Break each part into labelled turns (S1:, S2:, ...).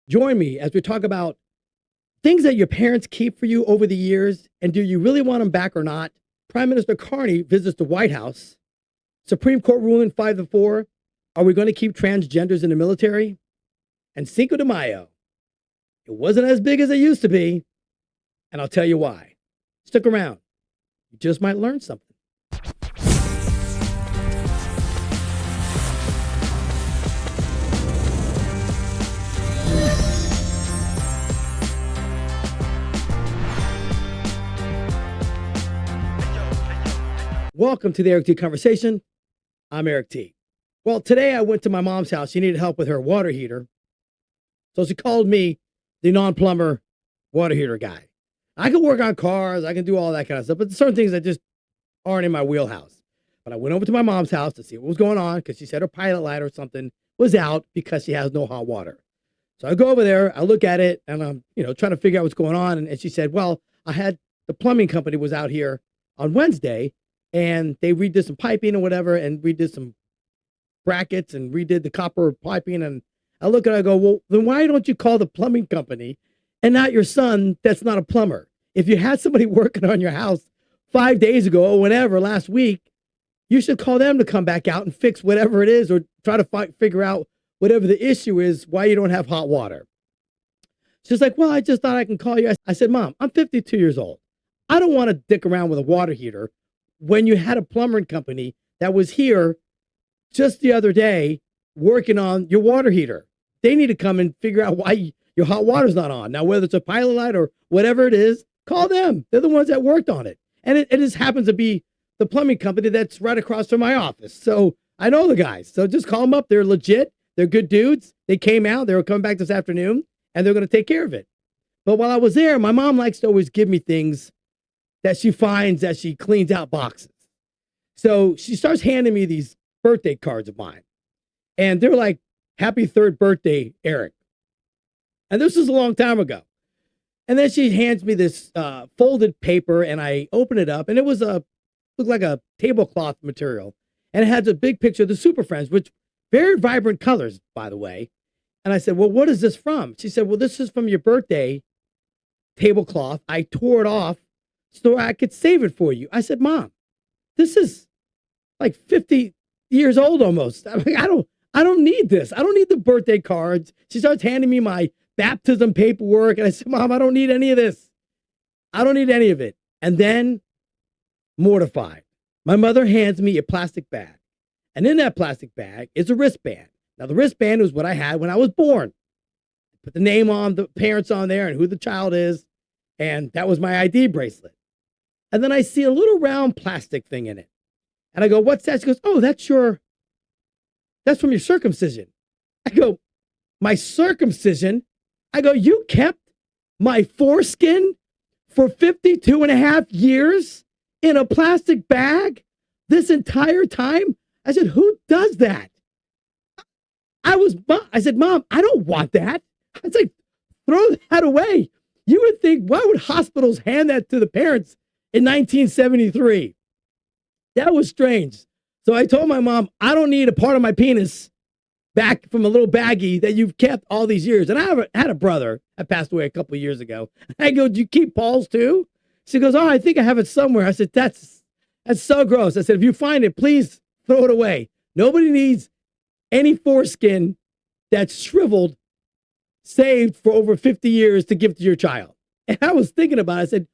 S1: Join me as we talk about things that your parents keep for you over the years, and do you really want them back or not? Prime Minister Carney visits the White House. Supreme Court ruling 5-4. Are we going to keep transgenders in the military? And Cinco de Mayo. It wasn't as big as it used to be, and I'll tell you why. Stick around. You just might learn something. Welcome to the Eric T Conversation. I'm Eric T. Well, today I went to my mom's house. She needed help with her water heater. So she called me, the non-plumber water heater guy. I can work on cars. I can do all that kind of stuff, but certain things that just aren't in my wheelhouse. But I went over to my mom's house to see what was going on because she said her pilot light or something was out because she has no hot water. So I go over there, I look at it, and I'm, trying to figure out what's going on. And she said, well, the plumbing company was out here on Wednesday, and they redid some piping or whatever, and redid some brackets and redid the copper piping. And I look at it, I go, well, then why don't you call the plumbing company and not your son that's not a plumber? If you had somebody working on your house 5 days ago or whenever, last week, you should call them to come back out and fix whatever it is, or try to figure out whatever the issue is, why you don't have hot water. She's like, well, I just thought I can call you. I said, Mom, I'm 52 years old. I don't want to dick around with a water heater when you had a plumbing company that was here just the other day working on your water heater. They need to come and figure out why your hot water's not on. Now, whether it's a pilot light or whatever it is, call them. They're the ones that worked on it. And it just happens to be the plumbing company that's right across from my office. So I know the guys. So just call them up. They're legit. They're good dudes. They came out. They were coming back this afternoon, and they're going to take care of it. But while I was there, my mom likes to always give me things that she finds as she cleans out boxes. So she starts handing me these birthday cards of mine. And they're like, happy third birthday, Eric. And this was a long time ago. And then she hands me this folded paper, and I open it up, and it was looked like a tablecloth material. And it has a big picture of the Super Friends, which very vibrant colors, by the way. And I said, well, what is this from? She said, well, this is from your birthday tablecloth. I tore it off so I could save it for you. I said, Mom, this is like 50 years old almost. I'm like, I don't need this. I don't need the birthday cards. She starts handing me my baptism paperwork. And I said, Mom, I don't need any of this. I don't need any of it. And then, mortified, my mother hands me a plastic bag. And in that plastic bag is a wristband. Now, the wristband was what I had when I was born. Put the name on, the parents on there, and who the child is. And that was my ID bracelet. And then I see a little round plastic thing in it. And I go, what's that? She goes, oh, that's from your circumcision. I go, my circumcision? I go, you kept my foreskin for 52 and a half years in a plastic bag this entire time? I said, who does that? I said, Mom, I don't want that. I said, throw that away. You would think, why would hospitals hand that to the parents in 1973? That was strange. So I told my mom, I don't need a part of my penis back from a little baggie that you've kept all these years. And I had a brother that passed away a couple of years ago. I go, do you keep Paul's too? She goes, oh, I think I have it somewhere. I said, that's so gross. I said, if you find it, please throw it away. Nobody needs any foreskin that's shriveled, saved for over 50 years to give to your child. And I was thinking about it. I said,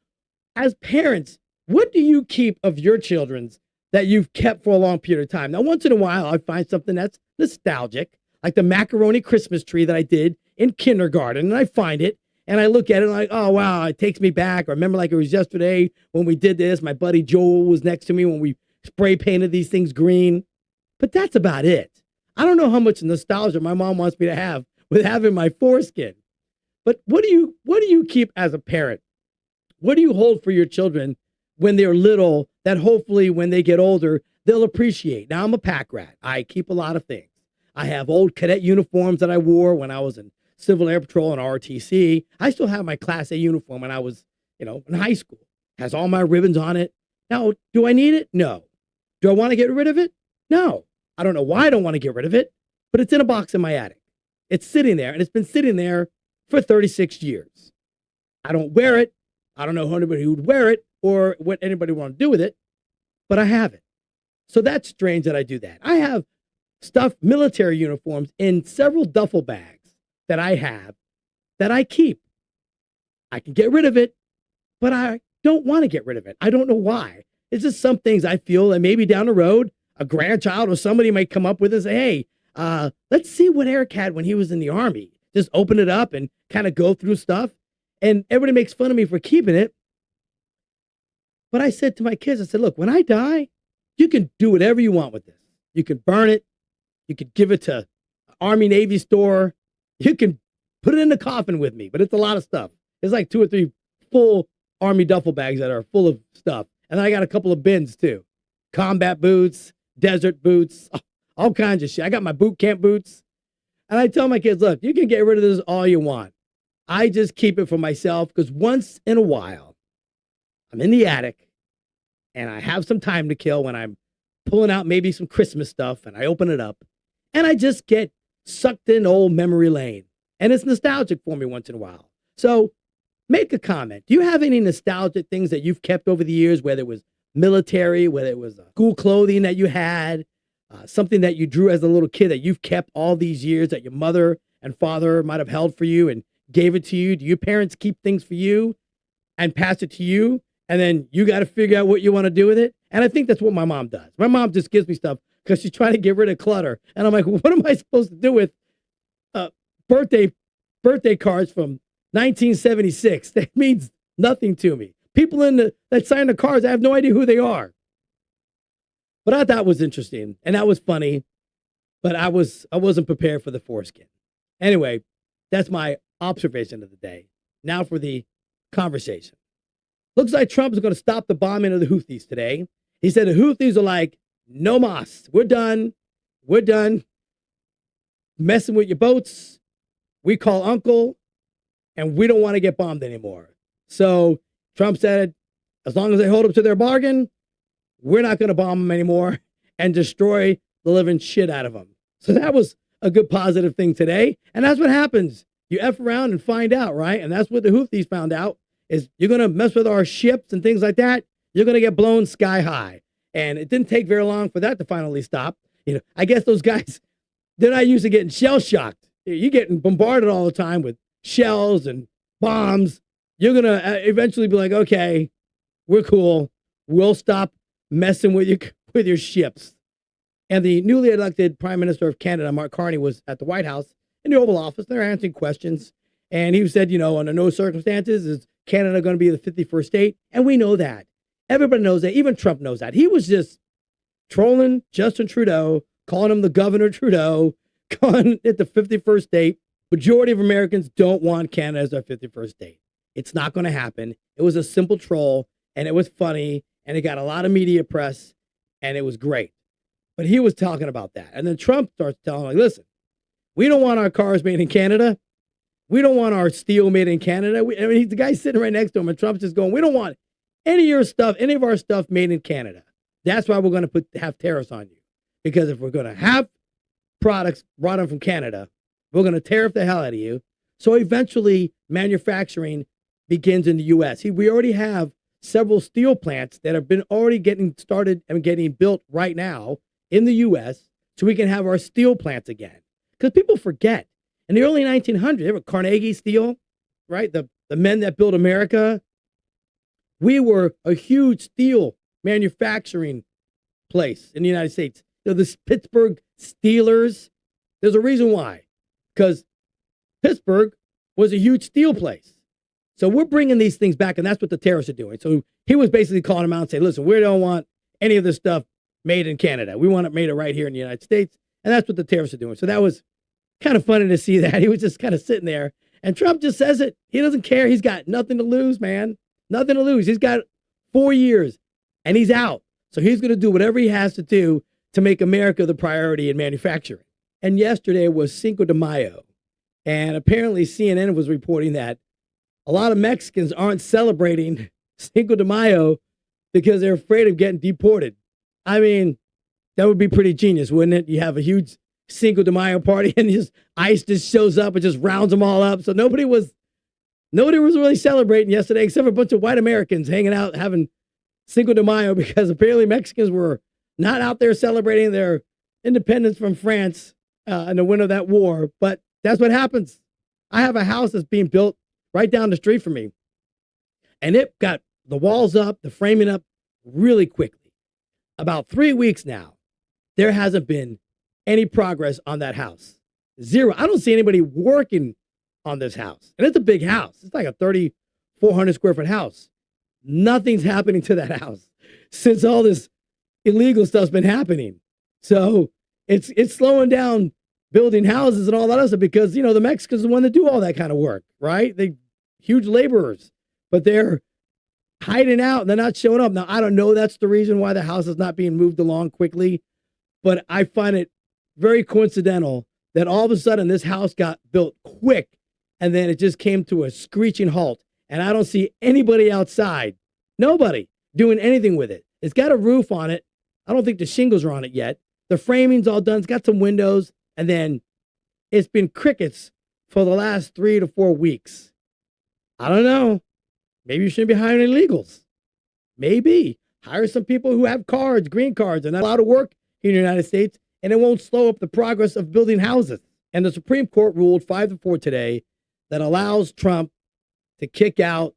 S1: as parents, what do you keep of your children's that you've kept for a long period of time? Now, once in a while, I find something that's nostalgic, like the macaroni Christmas tree that I did in kindergarten. And I find it, and I look at it, and I'm like, oh, wow, it takes me back. I remember like it was yesterday when we did this. My buddy Joel was next to me when we spray painted these things green. But that's about it. I don't know how much nostalgia my mom wants me to have with having my foreskin. But what do you keep as a parent? What do you hold for your children when they're little that hopefully when they get older, they'll appreciate? Now, I'm a pack rat. I keep a lot of things. I have old cadet uniforms that I wore when I was in Civil Air Patrol and ROTC. I still have my Class A uniform when I was, in high school. Has all my ribbons on it. Now, do I need it? No. Do I want to get rid of it? No. I don't know why I don't want to get rid of it, but it's in a box in my attic. It's sitting there, and it's been sitting there for 36 years. I don't wear it. I don't know anybody who would wear it or what anybody would want to do with it, but I have it. So that's strange that I do that. I have stuffed military uniforms in several duffel bags that I have that I keep. I can get rid of it, but I don't want to get rid of it. I don't know why. It's just some things I feel that maybe down the road, a grandchild or somebody might come up with and say, hey, let's see what Eric had when he was in the Army. Just open it up and kind of go through stuff. And everybody makes fun of me for keeping it. But I said to my kids, I said, look, when I die, you can do whatever you want with this. You can burn it. You could give it to an Army Navy store. You can put it in the coffin with me, but it's a lot of stuff. It's like 2 or 3 full Army duffel bags that are full of stuff. And then I got a couple of bins too. Combat boots, desert boots, all kinds of shit. I got my boot camp boots. And I tell my kids, look, you can get rid of this all you want. I just keep it for myself because once in a while, I'm in the attic and I have some time to kill when I'm pulling out maybe some Christmas stuff and I open it up and I just get sucked in old memory lane. And it's nostalgic for me once in a while. So make a comment. Do you have any nostalgic things that you've kept over the years, whether it was military, whether it was school clothing that you had, something that you drew as a little kid that you've kept all these years that your mother and father might have held for you and gave it to you? Do your parents keep things for you and pass it to you? And then you got to figure out what you want to do with it. And I think that's what my mom does. My mom just gives me stuff because she's trying to get rid of clutter. And I'm like, what am I supposed to do with birthday cards from 1976? That means nothing to me. People that sign the cards, I have no idea who they are. But I thought it was interesting and that was funny. But I wasn't prepared for the foreskin. Anyway, that's my observation of the day. Now for the conversation. Looks like Trump is going to stop the bombing of the Houthis today. He said the Houthis are like, no mas. We're done. We're done messing with your boats. We call uncle and we don't want to get bombed anymore. So Trump said, as long as they hold up to their bargain, we're not going to bomb them anymore and destroy the living shit out of them. So that was a good positive thing today. And that's what happens. You F around and find out, right? And that's what the Houthis found out is you're going to mess with our ships and things like that. You're going to get blown sky high. And it didn't take very long for that to finally stop. You know, I guess those guys, they're not used to getting shell shocked. You're getting bombarded all the time with shells and bombs. You're going to eventually be like, okay, we're cool. We'll stop messing with your ships. And the newly elected Prime Minister of Canada, Mark Carney, was at the White House in the Oval Office. They're answering questions. And he said, you know, under no circumstances is Canada going to be the 51st state. And we know that. Everybody knows that. Even Trump knows that. He was just trolling Justin Trudeau, calling him the Governor Trudeau, calling it the 51st state. Majority of Americans don't want Canada as our 51st state. It's not going to happen. It was a simple troll, and it was funny, and it got a lot of media press, and it was great. But he was talking about that. And then Trump starts telling, like, listen, we don't want our cars made in Canada. We don't want our steel made in Canada. I mean, the guy's sitting right next to him, and Trump's just going, we don't want any of your stuff, any of our stuff made in Canada. That's why we're going to have tariffs on you. Because if we're going to have products brought in from Canada, we're going to tariff the hell out of you. So eventually, manufacturing begins in the U.S. We already have several steel plants that have been already getting started and getting built right now in the U.S. so we can have our steel plants again. Because people forget. In the early 1900s, there were Carnegie Steel, right? The men that built America. We were a huge steel manufacturing place in the United States. You know, the Pittsburgh Steelers, there's a reason why. Because Pittsburgh was a huge steel place. So we're bringing these things back, and that's what the terrorists are doing. So he was basically calling them out and saying, listen, we don't want any of this stuff made in Canada. We want it made right here in the United States. And that's what the terrorists are doing. So that was kind of funny to see that. He was just kind of sitting there. And Trump just says it. He doesn't care. He's got nothing to lose, man. Nothing to lose. He's got 4 years, and he's out. So he's going to do whatever he has to do to make America the priority in manufacturing. And yesterday was Cinco de Mayo. And apparently CNN was reporting that a lot of Mexicans aren't celebrating Cinco de Mayo because they're afraid of getting deported. I mean, that would be pretty genius, wouldn't it? You have a huge Cinco de Mayo party, and ICE just shows up and just rounds them all up. So nobody was really celebrating yesterday, except for a bunch of white Americans hanging out having Cinco de Mayo, because apparently Mexicans were not out there celebrating their independence from France in the winter of that war. But that's what happens. I have a house that's being built right down the street from me, and it got the walls up, the framing up really quickly. About 3 weeks now, there hasn't been any progress on that house. Zero. I don't see anybody working on this house. And it's a big house. It's like a 3,400 square foot house. Nothing's happening to that house since all this illegal stuff's been happening. So it's slowing down building houses and all that other stuff, because, the Mexicans are the one that do all that kind of work, right? They huge laborers, but they're hiding out and they're not showing up. Now, I don't know that's the reason why the house is not being moved along quickly, but I find it very coincidental that all of a sudden this house got built quick and then it just came to a screeching halt. And I don't see anybody outside, nobody doing anything with it. It's got a roof on it. I don't think the shingles are on it yet. The framing's all done. It's got some windows. And then it's been crickets for the last 3 to 4 weeks. I don't know. Maybe you shouldn't be hiring illegals. Maybe. Hire some people who have cards, green cards, and not allowed to work in the United States, and it won't slow up the progress of building houses. And the Supreme Court ruled 5-4 today that allows Trump to kick out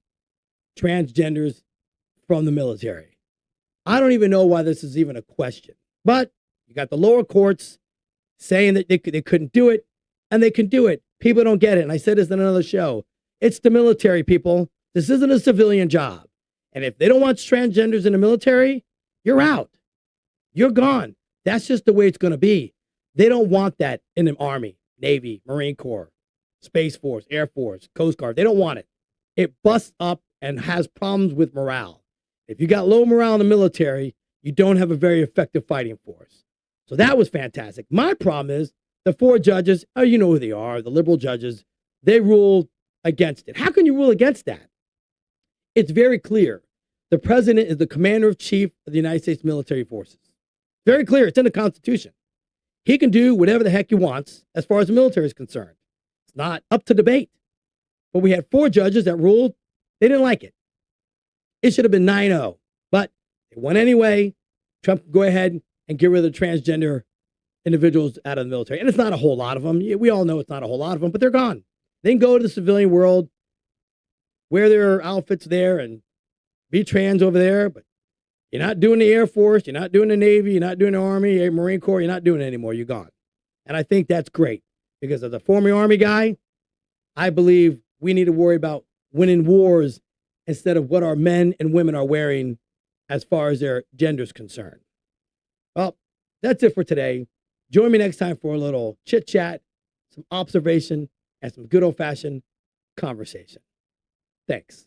S1: transgenders from the military. I don't even know why this is even a question. But you got the lower courts saying that they couldn't do it, and they can do it. People don't get it. And I said this in another show. It's the military, people. This isn't a civilian job. And if they don't want transgenders in the military, you're out. You're gone. That's just the way it's going to be. They don't want that in the Army, Navy, Marine Corps, Space Force, Air Force, Coast Guard. They don't want it. It busts up and has problems with morale. If you got low morale in the military, you don't have a very effective fighting force. So that was fantastic. My problem is the 4 judges, you know who they are, the liberal judges, they ruled against it. How can you rule against that? It's very clear. The president is the commander-in-chief of the United States military forces. Very clear. It's in the Constitution. He can do whatever the heck he wants as far as the military is concerned. It's not up to debate. But we had 4 judges that ruled. They didn't like it. It should have been 9-0. But it went anyway. Trump can go ahead and get rid of the transgender individuals out of the military. And it's not a whole lot of them. We all know it's not a whole lot of them, but they're gone. They can go to the civilian world, wear their outfits there, and be trans over there. But you're not doing the Air Force. You're not doing the Navy. You're not doing the Army, Marine Corps. You're not doing it anymore. You're gone. And I think that's great, because as a former Army guy, I believe we need to worry about winning wars instead of what our men and women are wearing as far as their gender is concerned. Well, that's it for today. Join me next time for a little chit chat, some observation, and some good old fashioned conversation. Thanks.